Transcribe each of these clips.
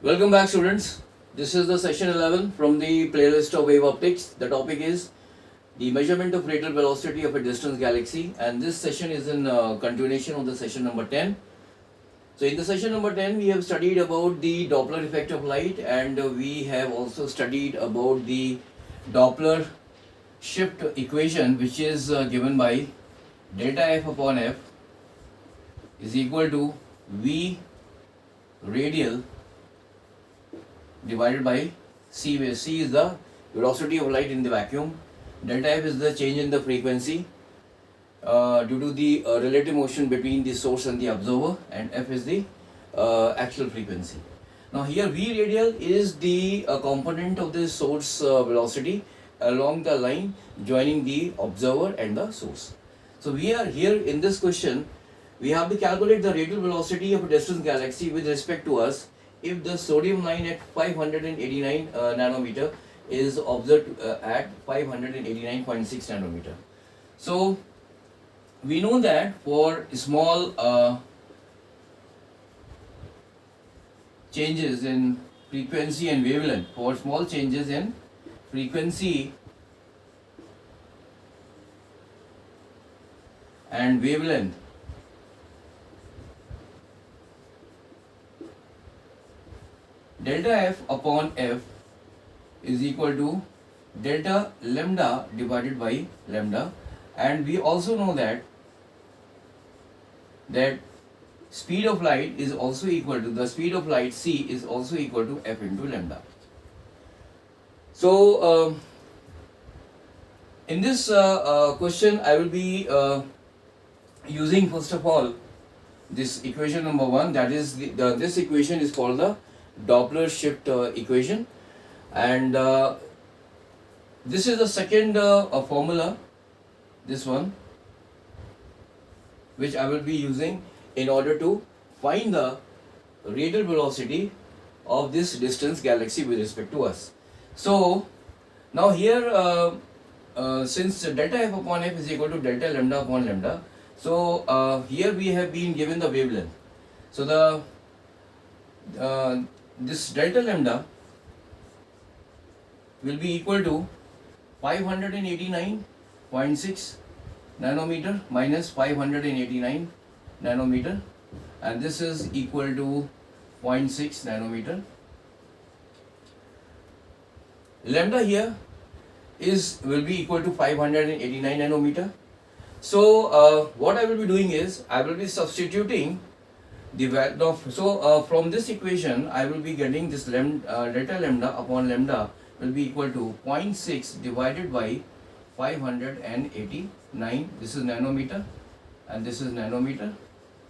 Welcome back, students. This is the session 11 from the playlist of wave optics. The topic is the measurement of radial velocity of a distant galaxy, and this session is in continuation of the session number 10. So in the session number 10 we have studied about the Doppler effect of light, and we have also studied about the Doppler shift equation, which is given by delta f upon f is equal to v radial divided by c, where c is the velocity of light in the vacuum, delta f is the change in the frequency due to the relative motion between the source and the observer, and f is the actual frequency. Now here v radial is the component of the source velocity along the line joining the observer and the source. So we are here in this question, we have to calculate the radial velocity of a distant galaxy with respect to us if the sodium line at 589 nanometer is observed at 589.6 nanometer. So we know that for small changes in frequency and wavelength, for small changes in frequency and wavelength, delta f upon f is equal to delta lambda divided by lambda, and we also know that speed of light is also equal to the speed of light c is also equal to f into lambda. So in this question I will be using first of all this equation number 1, that is this equation is called the Doppler shift equation, and this is the second formula, this one, which I will be using in order to find the radial velocity of this distance galaxy with respect to us. So now here since delta f upon f is equal to delta lambda upon lambda, so here we have been given the wavelength. So the this delta lambda will be equal to 589.6 nanometer minus 589 nanometer, and this is equal to 0.6 nanometer. Lambda here will be equal to 589 nanometer. So what I will be doing is I will be substituting the value of, so from this equation I will be getting this delta lambda upon lambda will be equal to 0.6 divided by 589. This is nanometer and this is nanometer.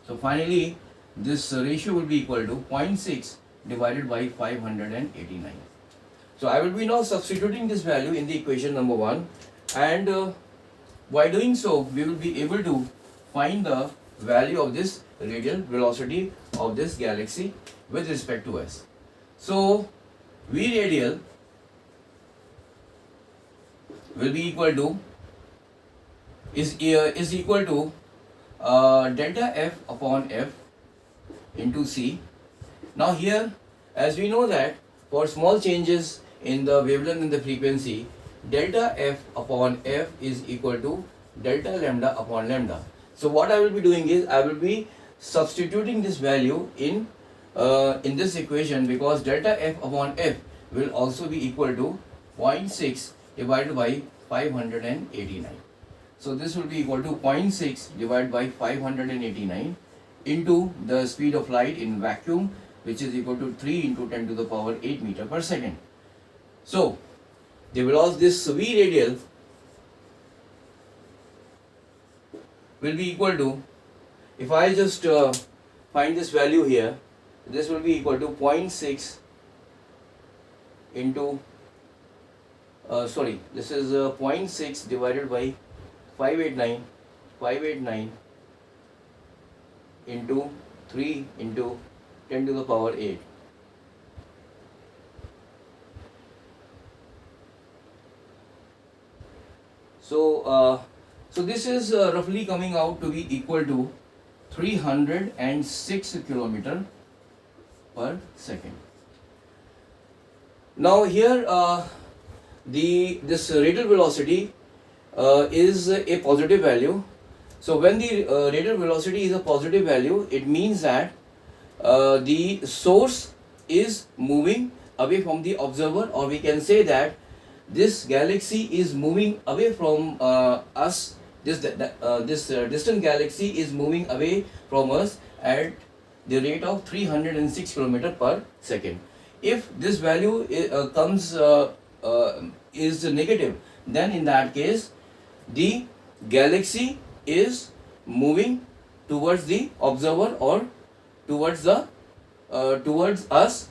So finally this ratio will be equal to 0.6 divided by 589. So I will be now substituting this value in the equation number 1, and by doing so we will be able to find the value of this radial velocity of this galaxy with respect to us. So v radial will be equal to is equal to delta f upon f into c. Now here, as we know that for small changes in the wavelength and the frequency, delta f upon f is equal to delta lambda upon lambda. So what I will be doing is I will be substituting this value in this equation, because delta f upon f will also be equal to 0.6 divided by 589. So this will be equal to 0.6 divided by 589 into the speed of light in vacuum, which is equal to 3 into 10 to the power 8 meter per second. So the velocity, this v radial will be equal to, if I just find this value here, this will be equal to 0.6 into this is 0.6 divided by 589 into 3 into 10 to the power 8. So this is roughly coming out to be equal to 306 km per second. Now here this radial velocity is a positive value. So when the radial velocity is a positive value, it means that the source is moving away from the observer, or we can say that this galaxy is moving away from us. This distant galaxy is moving away from us at the rate of 306 km per second. If this value is negative, then in that case the galaxy is moving towards the observer or towards the towards us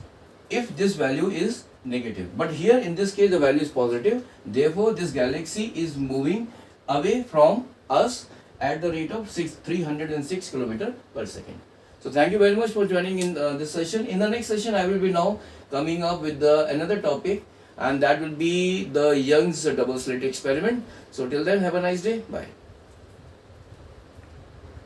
if this value is negative. But here in this case the value is positive, therefore this galaxy is moving away from us at the rate of 306 km per second. So thank you very much for joining in this session. In the next session I will be now coming up with another topic, and that will be the Young's double slit experiment. So till then, have a nice day. Bye.